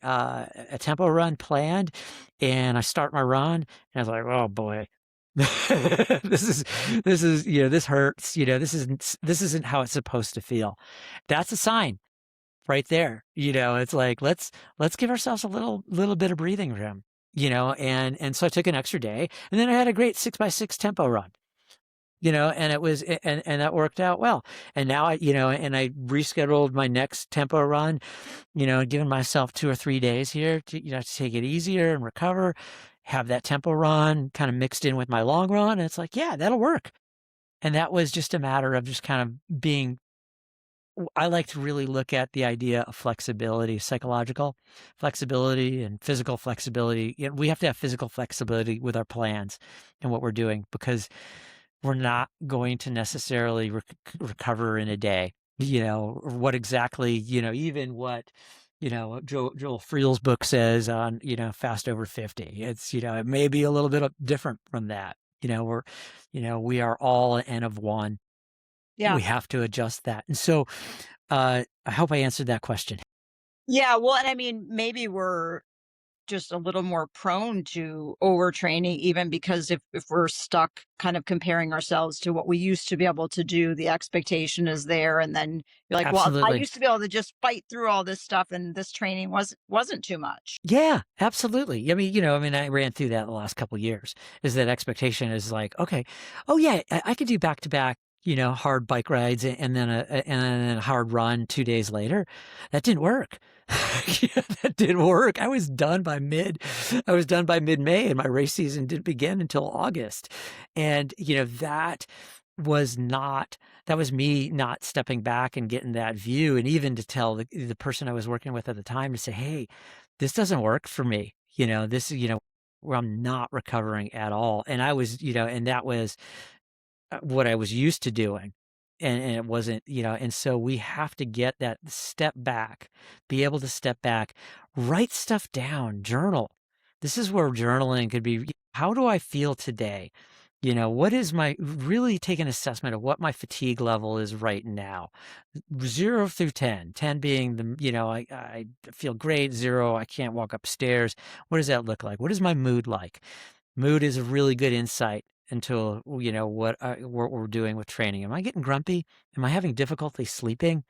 tempo run planned, and I start my run and I was like, oh boy, this is, this hurts, this isn't how it's supposed to feel. That's a sign right there. It's like, let's give ourselves a little bit of breathing room, and so I took an extra day, and then I had a great 6x6 tempo run. And it was, and that worked out well. And now and I rescheduled my next tempo run, giving myself 2 or 3 days here to take it easier and recover, have that tempo run kind of mixed in with my long run. And it's like, yeah, that'll work. And that was just a matter of just kind of being I like to really look at the idea of flexibility, psychological flexibility and physical flexibility. You know, we have to have physical flexibility with our plans and what we're doing because we're not going to necessarily recover in a day. You know, or what exactly, even what, Joel Friel's book says on, fast over 50. It's, it may be a little bit different from that. We are all an N of one. Yeah. We have to adjust that. And so, I hope I answered that question. Yeah, well, and I mean, maybe we're just a little more prone to overtraining even because if we're stuck kind of comparing ourselves to what we used to be able to do, the expectation is there, and then you're like, "Well, I Absolutely. used to be able to just fight through all this stuff, and this training wasn't too much." Yeah, absolutely. I ran through that the last couple of years. Is that expectation is like, okay, oh yeah, I could do back to back, hard bike rides and then a hard run 2 days later. That didn't work. Yeah, that didn't work. I was done by mid-May, and my race season didn't begin until August. And was not that was me not stepping back and getting that view, and even to tell the person I was working with at the time to say, hey, this doesn't work for me. Where I'm not recovering at all. And I was, and that was what I was used to doing. And it wasn't, and so we have to get that step back, be able to step back, write stuff down, journal. This is where journaling could be. How do I feel today? What is my really take an assessment of what my fatigue level is right now? 0 through 10, 10 being I feel great, 0, I can't walk upstairs. What does that look like? What is my mood like? Mood is a really good insight into, what we're doing with training. Am I getting grumpy? Am I having difficulty sleeping?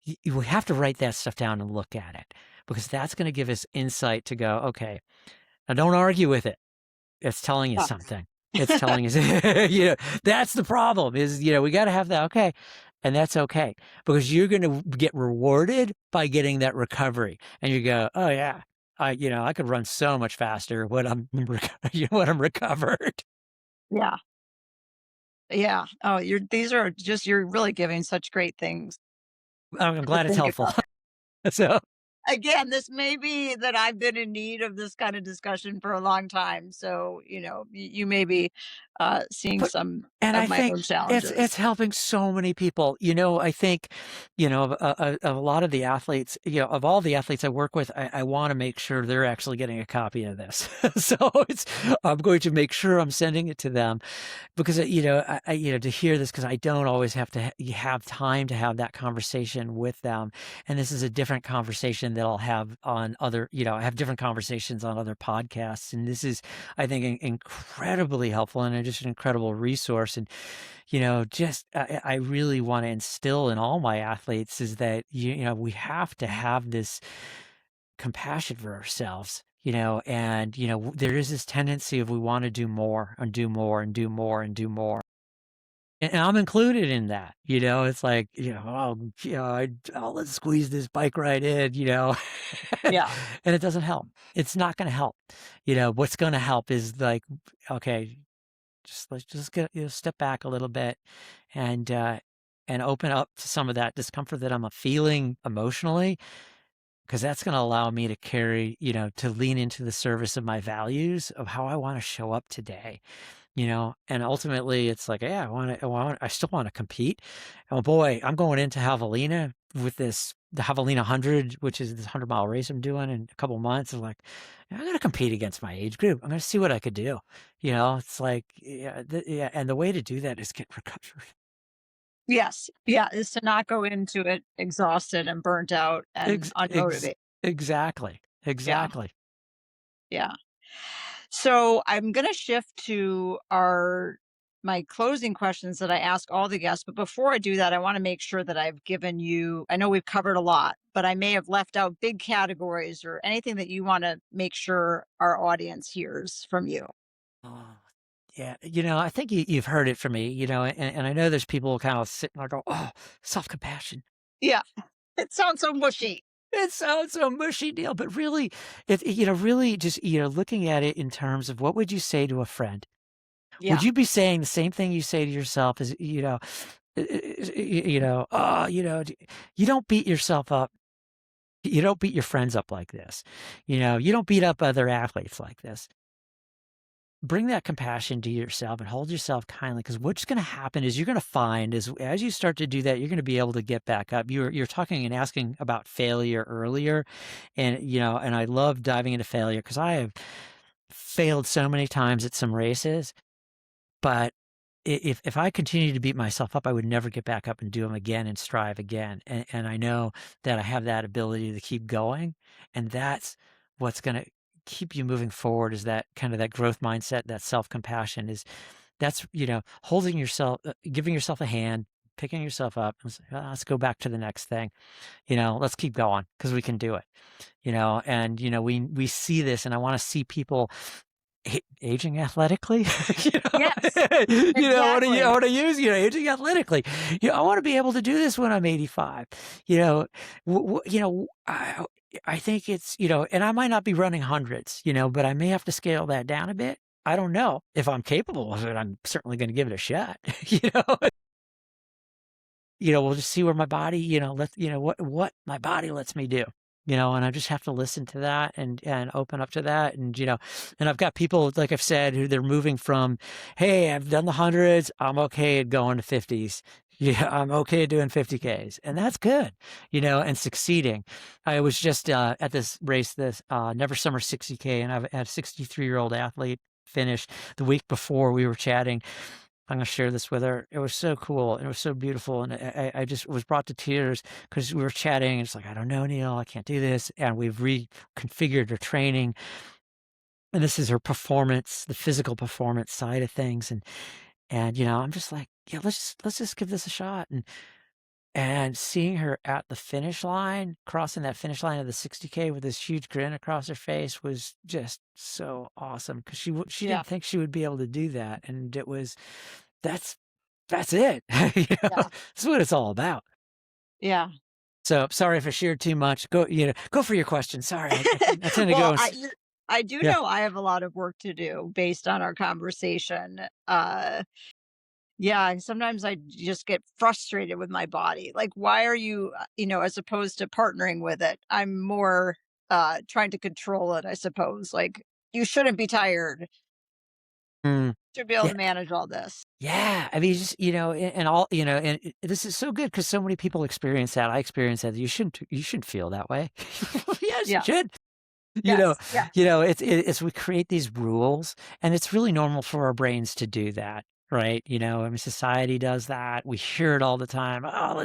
We have to write that stuff down and look at it because that's going to give us insight to go, okay, now don't argue with it. It's telling you Yeah. something. It's telling us, that's the problem is, we got to have that. Okay. And that's okay because you're going to get rewarded by getting that recovery. And you go, oh yeah, I could run so much faster when when I'm recovered. Yeah. Yeah. Oh, you're really giving such great things I'm to glad it's think helpful. about. So, Again, this may be that I've been in need of this kind of discussion for a long time, so, you may be, seeing but some and of I my think own it's challenges. helping so many people. I think, of a lot of the athletes, of all the athletes I work with, I want to make sure they're actually getting a copy of this. So I'm going to make sure I'm sending it to them because to hear this because I don't always have to have time to have that conversation with them, and this is a different conversation that I'll have on other I have different conversations on other podcasts, and this is I think incredibly helpful and just an incredible resource. And just I really want to instill in all my athletes is that we have to have this compassion for ourselves, and there is this tendency of we want to do more and do more and do more and do more. And I'm included in that, it's like, oh, let's squeeze this bike ride in, Yeah. and it doesn't help. It's not going to help. What's going to help is like, okay, let's just get, step back a little bit and, uh, and open up to some of that discomfort that I'm feeling emotionally, because that's going to allow me to to lean into the service of my values of how I want to show up today. And ultimately it's like, yeah, I still want to compete. Oh boy, I'm going into Javelina with the Javelina 100, which is this 100-mile race I'm doing in a couple of months. I'm like, I'm going to compete against my age group. I'm going to see what I could do. It's like, yeah, yeah. And the way to do that is get recovered. Yes. Yeah, is to not go into it exhausted and burnt out and Ex- ex- unmotivated. exactly. Yeah. Exactly. Yeah. So I'm going to shift to our my closing questions that I ask all the guests. But before I do that, I want to make sure that I've given you, I know we've covered a lot, but I may have left out big categories or anything that you want to make sure our audience hears from you. Oh, yeah. I think you've heard it from me, and I know there's people kind of sitting there go, oh, self-compassion. Yeah. It sounds so mushy. It sounds so mushy, Neil, but really, really just, looking at it in terms of what would you say to a friend? Yeah. Would you be saying the same thing you say to yourself as, you don't beat yourself up. You don't beat your friends up like this. You don't beat up other athletes like this. Bring that compassion to yourself and hold yourself kindly, because what's going to happen is you're going to find as you start to do that, you're going to be able to get back up. You're talking and asking about failure earlier, and I love diving into failure because I have failed so many times at some races, but if I continue to beat myself up, I would never get back up and do them again and strive again. And I know that I have that ability to keep going, and that's what's going to keep you moving forward. Is that kind of that growth mindset, that self compassion? That's holding yourself, giving yourself a hand, picking yourself up, and say, let's go back to the next thing. Let's keep going because we can do it. And we see this, and I want to see people aging athletically. Yes, I want to exactly. use aging athletically. I want to be able to do this when I'm 85. You know, I think it's and I might not be running hundreds, but I may have to scale that down a bit. I don't know if I'm capable of it. I'm certainly going to give it a shot. We'll just see where my body, what my body lets me do, and I just have to listen to that and open up to that. And I've got people, like I've said, who they're moving from, hey, I've done the hundreds. I'm okay at going to 50s. Yeah, I'm okay at doing 50Ks. And that's good, and succeeding. I was just at this race, this Never Summer 60K, and I've had a 63-year-old athlete finish the week before. We were chatting. I'm gonna share this with her. It was so cool and it was so beautiful, and I just was brought to tears because we were chatting. And it's like, I don't know, Neal, I can't do this, and we've reconfigured her training, and this is her performance, the physical performance side of things, and I'm just like, yeah, let's just give this a shot, and seeing her at the finish line, crossing that finish line of the 60K with this huge grin across her face was just so awesome because she Yeah. didn't think she would be able to do that, and it was that's that's it. Yeah. That's what it's all about. Yeah. So sorry if I shared too much. Go for your question. Sorry, I tend to go. Well, I do Yeah. know I have a lot of work to do based on our conversation. Yeah, and sometimes I just get frustrated with my body. Like, why are you, as opposed to partnering with it, I'm more trying to control it, I suppose. Like, you shouldn't be tired. Mm, Should be able yeah. to manage all this. Yeah. I mean, just, and all, this is so good because so many people experience that. I experience that. You shouldn't feel that way. Yes, you Yeah. should. You know, Yes. Yeah. it's we create these rules, and it's really normal for our brains to do that, right? I mean, society does that. We hear it all the time. Oh,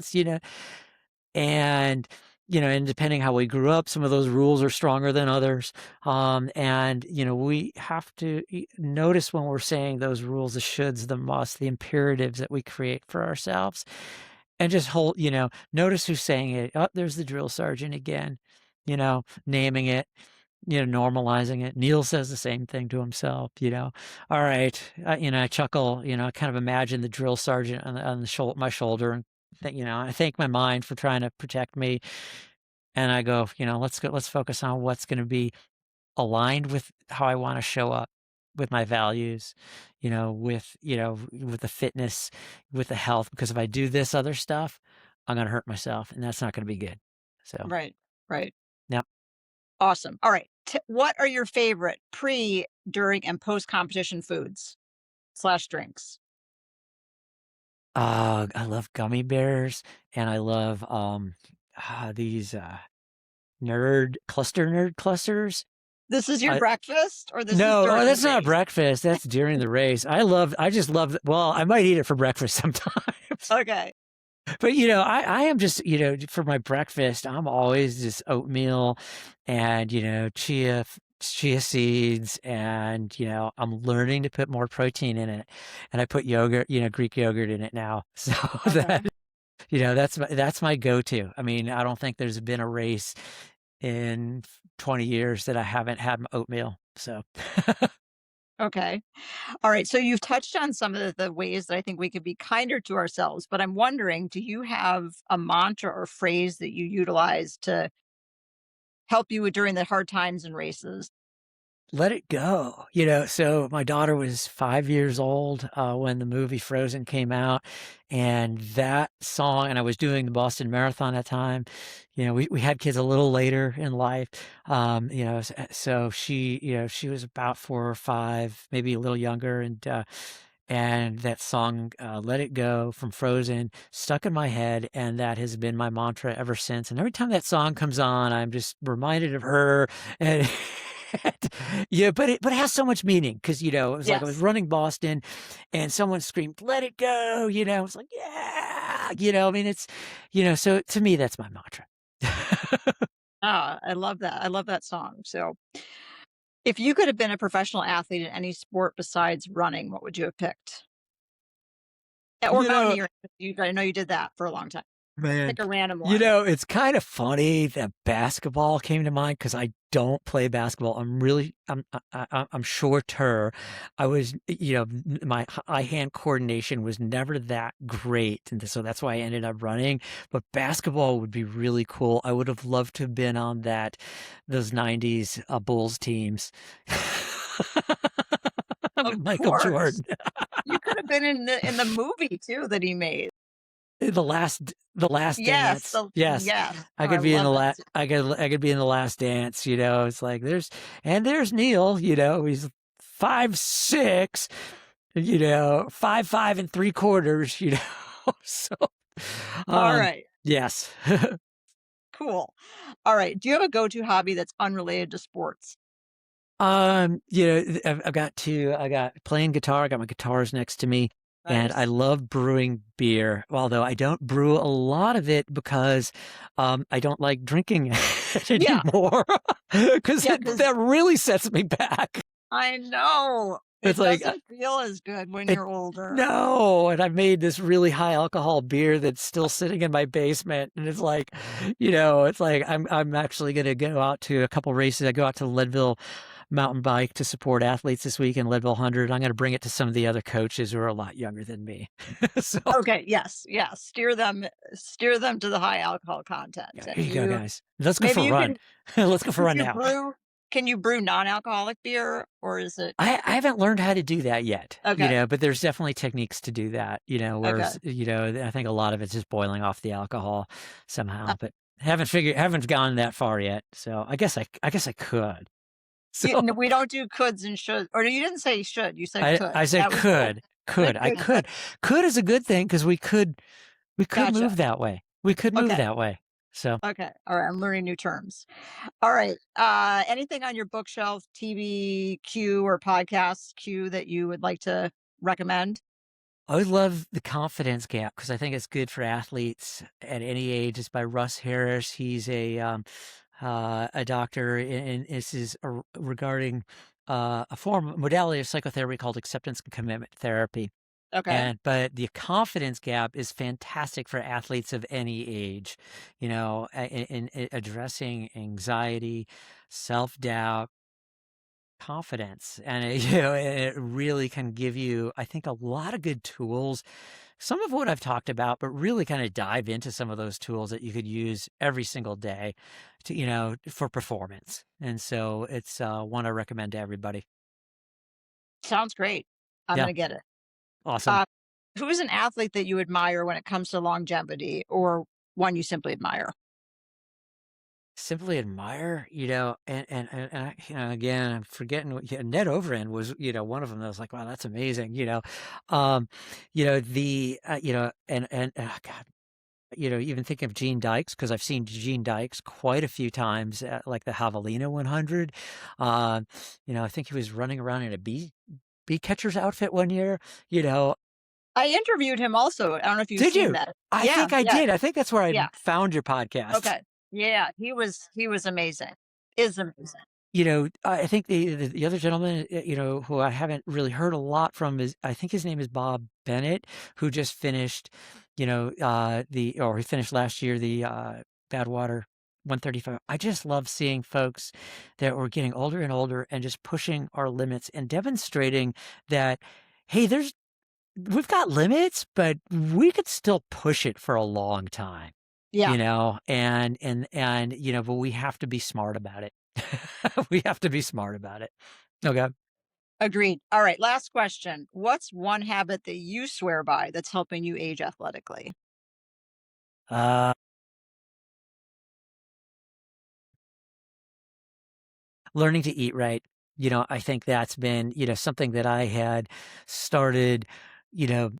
and depending how we grew up, some of those rules are stronger than others. And we have to notice when we're saying those rules, the shoulds, the musts, the imperatives that we create for ourselves, and just notice who's saying it. Oh, there's the drill sergeant again, naming it, normalizing it. Neal says the same thing to himself. All right. I chuckle, I kind of imagine the drill sergeant on the my shoulder, and I thank my mind for trying to protect me. And I go, let's focus on what's going to be aligned with how I want to show up with my values, with the fitness, with the health, because if I do this other stuff, I'm going to hurt myself, and that's not going to be good. So, Right. Right. yeah. Awesome. All right. What are your favorite pre, during, and post competition foods slash drinks? I love gummy bears, and I love these nerd clusters. This is your I breakfast or this is No, during the that's not race? breakfast. That's during the race. I just love. Well, I might eat it for breakfast sometimes. Okay. But I am just for my breakfast, I'm always just oatmeal and chia seeds, and I'm learning to put more protein in it, and I put yogurt, Greek yogurt in it now. So Okay. that that's my go-to. I mean, I don't think there's been a race in 20 years that I haven't had oatmeal. So Okay. All right. So you've touched on some of the ways that I think we could be kinder to ourselves, but I'm wondering, do you have a mantra or phrase that you utilize to help you during the hard times and races? Let It Go, so my daughter was 5 years old, when the movie Frozen came out, and that song and I was doing the Boston Marathon at the time. We had kids a little later in life, so she was about 4 or 5, maybe a little younger, and that song, Let It Go from Frozen stuck in my head, and that has been my mantra ever since, and every time that song comes on, I'm just reminded of her, and yeah, but it has so much meaning because, it was like I was Yes. running Boston and someone screamed, "Let it go," it's like, "Yeah," I mean, so to me, that's my mantra. Ah, I love that. I love that song. So, if you could have been a professional athlete in any sport besides running, what would you have picked? Or You know mountaineering. I know you did that for a long time. Man, Pick a random one. it's kind of funny that basketball came to mind because I don't play basketball. I'm shorter. I was, my eye-hand coordination was never that great, and so that's why I ended up running. But basketball would be really cool. I would have loved to have been on those '90s Bulls teams Of with Michael course. Jordan. You could have been in the movie too that he made. The Last Yes, Dance. Yes. yes. I Oh, I could be in love the that la too. I could be in The Last Dance, it's like there's Neal, he's 5'6", 5'5" and 3/4, So, um, Alright, yes. cool. Alright, do you have a go-to hobby that's unrelated to sports? I got playing guitar. I got my guitars next to me, and I Nice. love brewing beer. Although I don't brew a lot of it because I don't like drinking it Yeah, anymore because yeah, because that really sets me back. I know. It's It like doesn't feel as good when it you're older. no, and I've made this really high alcohol beer that's still sitting in my basement, and it's like I'm actually gonna go out to a couple races. I go out to Leadville mountain bike to support athletes this week in Leadville 100. I'm gonna bring it to some of the other coaches who are a lot younger than me. So Okay, yes, yes, steer them to the high alcohol content, yeah, and here you go, you guys. Let's go maybe for a you run. can Let's go for a could run you now. brew can you brew non-alcoholic beer, or is it I haven't learned how to do that yet, okay, but there's definitely techniques to do that, okay. whereas, I think a lot of it's just boiling off the alcohol Uh, somehow, but haven't gone that far yet. So I guess I could. So we don't do coulds and shoulds, or you didn't say should, you said could. I said That was bold. I Good, good. could. Could is a good thing because we could Gotcha. move that way. We could move Okay, that way. So okay. Alright, I'm learning new terms. Alright, anything on your bookshelf, TV queue, or podcast queue that you would like to recommend? I always love The Confidence Gap because I think it's good for athletes at any age. It's by Russ Harris. He's a doctor, and this is regarding a modality of psychotherapy called acceptance and commitment therapy. Okay. But the confidence gap is fantastic for athletes of any age, in addressing anxiety, self-doubt, confidence, and it really can give you, I think, a lot of good tools. Some of what I've talked about, but really kind of dive into some of those tools that you could use every single day for performance. And so it's one I recommend to everybody. Sounds great. I'm Yeah, gonna get it. awesome. Uh, who is an athlete that you admire when it comes to longevity, or one you simply admire? Simply admire, and I, again, I'm forgetting what, yeah, Ned Overend was, one of them that was like, wow, that's amazing, God, even thinking of Gene Dykes, because I've seen Gene Dykes quite a few times at like the Javelina 100. Um, I think he was running around in a bee catcher's outfit one year, you know. I interviewed him also. I don't know if you've Did seen you? that. I Yeah, think I yeah, did. I think that's where I yeah. found your podcast. Okay. Yeah, he was amazing. Is amazing. I think the other gentleman, who I haven't really heard a lot from is, I think his name is Bob Bennett, who just finished, he finished last year the Badwater 135. I just love seeing folks that were getting older and older and just pushing our limits and demonstrating that, hey, we've got limits, but we could still push it for a long time, Yeah. but we have to be smart about it. We have to be smart about it. Okay. Agreed. All right, last question. What's one habit that you swear by that's helping you age athletically? Uh, Learning to eat right. I think that's been, something that I had started, you know,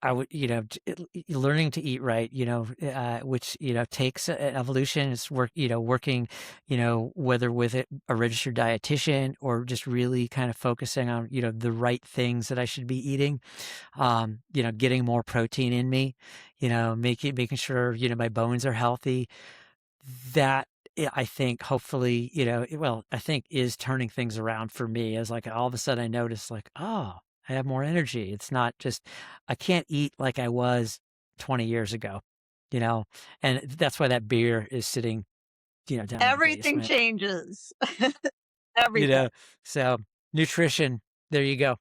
I would, learning to eat right, which, takes an evolution. It's working, whether with a registered dietitian or just really kind of focusing on, the right things that I should be eating. Getting more protein in me, making sure, my bones are healthy. That, I think hopefully, I think is turning things around for me as like all of a sudden I notice like, oh, I have more energy. It's not just I can't eat like I was 20 years ago, you know, and that's why that beer is sitting, down in the Everything basement, changes. you Everything. know. So nutrition, there you go.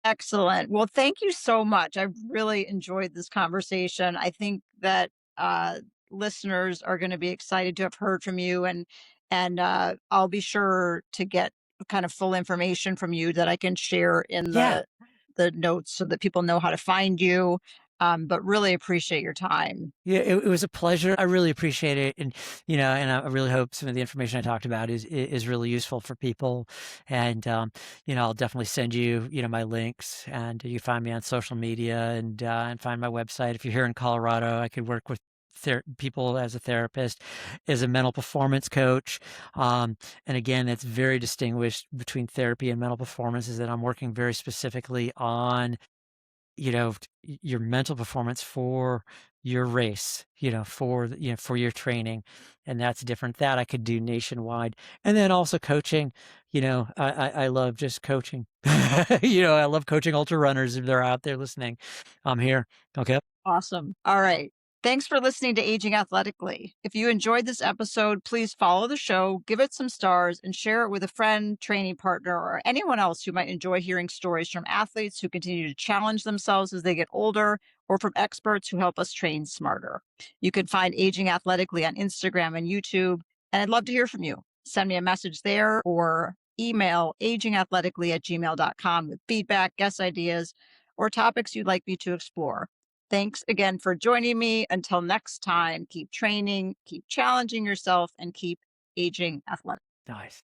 Excellent. Well, thank you so much. I've really enjoyed this conversation. I think that uh, listeners are going to be excited to have heard from you, and I'll be sure to get kind of full information from you that I can share in Yeah. the notes so that people know how to find you. But really appreciate your time. Yeah, it was a pleasure. I really appreciate it, and I really hope some of the information I talked about is really useful for people. And I'll definitely send you, my links, and you find me on social media and find my website. If you're here in Colorado, I could work with people as a therapist, as a mental performance coach. And again, that's very distinguished between therapy and mental performance. Is that I'm working very specifically on your mental performance for your race, for your training, and that's different. That I could do nationwide, and then also coaching. I love just coaching. I love coaching ultra runners if they're out there listening. I'm here. Okay. Awesome. All right. Thanks for listening to Aging Athletically. If you enjoyed this episode, please follow the show, give it some stars, and share it with a friend, training partner, or anyone else who might enjoy hearing stories from athletes who continue to challenge themselves as they get older, or from experts who help us train smarter. You can find Aging Athletically on Instagram and YouTube, and I'd love to hear from you. Send me a message there or email agingathletically@gmail.com with feedback, guest ideas, or topics you'd like me to explore. Thanks again for joining me. Until next time, keep training, keep challenging yourself, and keep aging athletic. Nice.